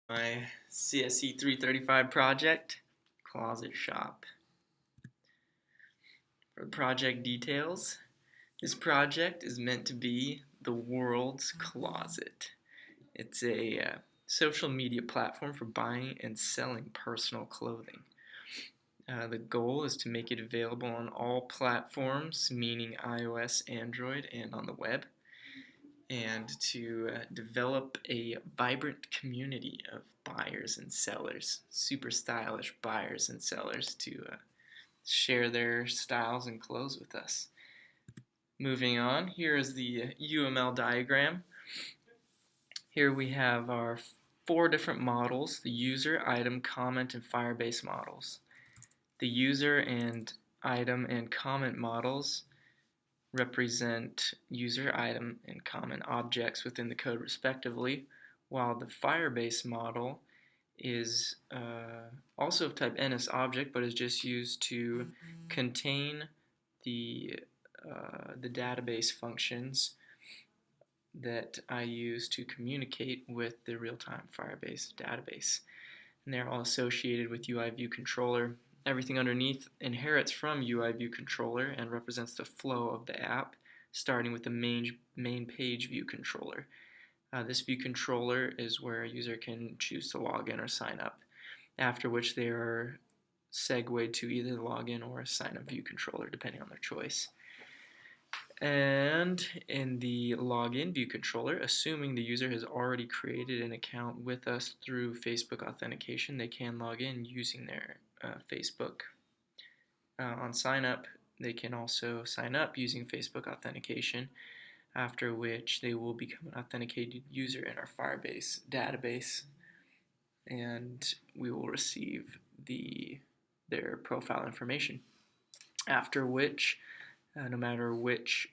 My CSE335 project, Closet Shop. For the project details, this project is meant to be the world's closet. It's a social media platform for buying and selling personal clothing. The goal is to make it available on all platforms, meaning iOS, Android, and on the web, and to develop a vibrant community of buyers and sellers, super stylish buyers and sellers to share their styles and clothes with us. Moving on, here is the UML diagram. Here we have our 4 different models: the user, item, comment, and Firebase models. The user and item and comment models represent user, item, and comment objects within the code respectively, while the Firebase model is also of type NSObject, but is just used to contain the database functions that I use to communicate with the real-time Firebase database. And they're all associated with UI View Controller. Everything underneath inherits from UI View Controller and represents the flow of the app, starting with the main page view controller. This view controller is where a user can choose to log in or sign up, after which they are segued to either the login or sign up view controller, depending on their choice. And in the login view controller, assuming the user has already created an account with us through Facebook authentication, they can log in using their Facebook. On sign up, they can also sign up using Facebook authentication, after which they will become an authenticated user in our Firebase database, and we will receive their profile information. After which, no matter which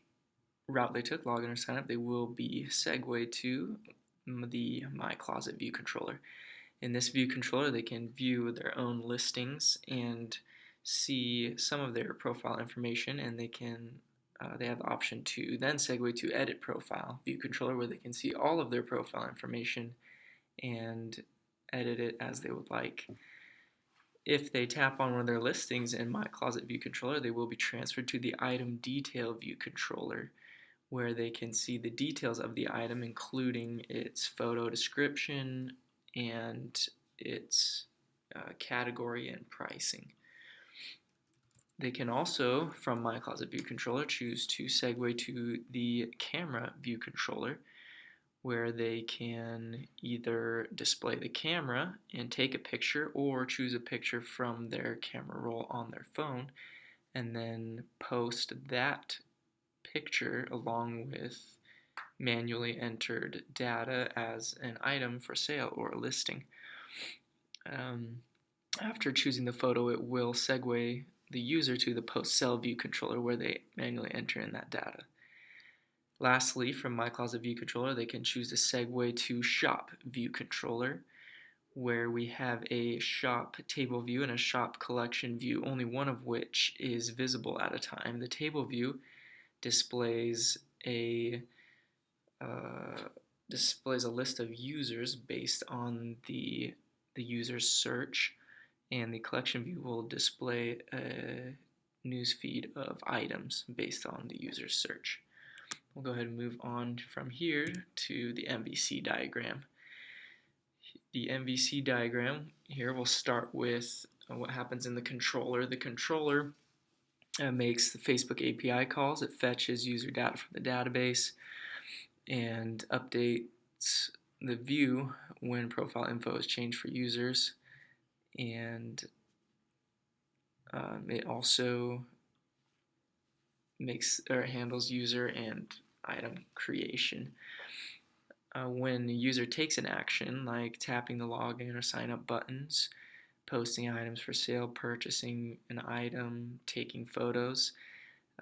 route they took, login or sign up, they will be segued to the My Closet view controller. In this view controller, they can view their own listings and see some of their profile information, and they have the option to then segue to Edit Profile view controller, where they can see all of their profile information and edit it as they would like. If they tap on one of their listings in My Closet view controller, they will be transferred to the Item Detail view controller, where they can see the details of the item, including its photo description and its category and pricing. They can also, from My Closet view controller, choose to segue to the Camera view controller, where they can either display the camera and take a picture, or choose a picture from their camera roll on their phone and then post that picture along with manually entered data as an item for sale or a listing. After choosing the photo, it will segue the user to the post-sell view controller, where they manually enter in that data. Lastly, from My Closet view controller, they can choose to segue to Shop view controller, where we have a shop table view and a shop collection view, only one of which is visible at a time. The table view displays a list of users based on the user's search, and the collection view will display a news feed of items based on the user's search. We'll go ahead and move on from here to the MVC diagram. The MVC diagram here will start with what happens in the controller. The controller makes the Facebook API calls. It fetches user data from the database and updates the view when profile info is changed for users, and it also handles user and item creation. When the user takes an action, like tapping the login or sign up buttons, posting items for sale, purchasing an item, taking photos,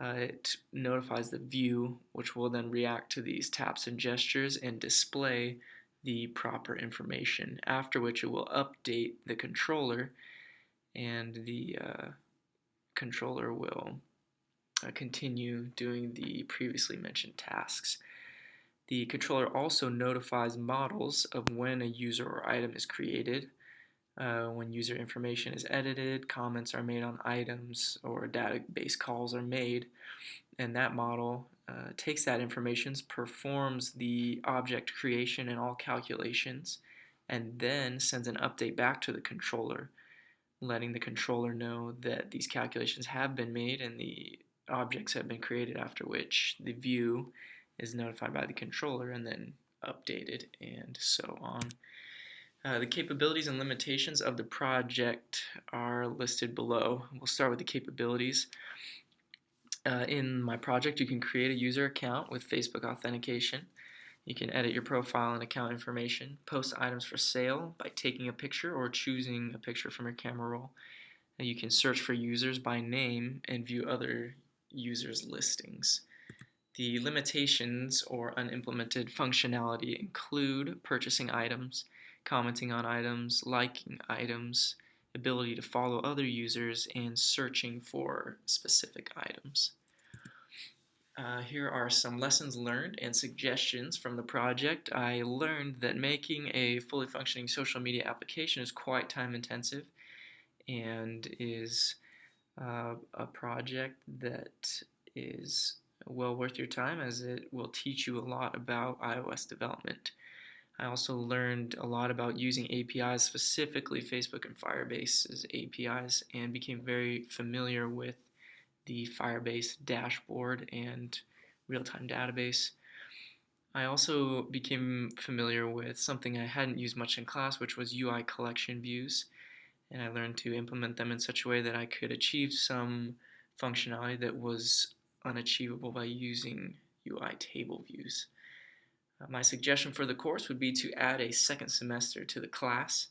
it notifies the view, which will then react to these taps and gestures and display the proper information, after which it will update the controller, and the controller will continue doing the previously mentioned tasks. The controller also notifies models of when a user or item is created, when user information is edited, comments are made on items, or database calls are made, and that model takes that information, performs the object creation and all calculations, and then sends an update back to the controller, letting the controller know that these calculations have been made and the objects have been created, after which the view is notified by the controller and then updated, and so on. The capabilities and limitations of the project are listed below. We'll start with the capabilities. In my project, you can create a user account with Facebook authentication. You can edit your profile and account information, post items for sale by taking a picture or choosing a picture from your camera roll. And you can search for users by name and view other users' listings. The limitations or unimplemented functionality include purchasing items, commenting on items, liking items, ability to follow other users, and searching for specific items. Here are some lessons learned and suggestions from the project. I learned that making a fully functioning social media application is quite time intensive and is a project that is well worth your time, as it will teach you a lot about iOS development. I also learned a lot about using APIs, specifically Facebook and Firebase's APIs, and became very familiar with the Firebase dashboard and real-time database. I also became familiar with something I hadn't used much in class, which was UI collection views, and I learned to implement them in such a way that I could achieve some functionality that was unachievable by using UI table views. My suggestion for the course would be to add a second semester to the class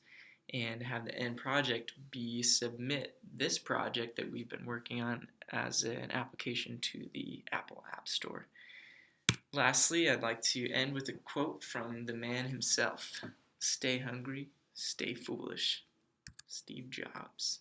and have the end project be submit this project that we've been working on as an application to the Apple App Store. Lastly, I'd like to end with a quote from the man himself: "Stay hungry, stay foolish." Steve Jobs.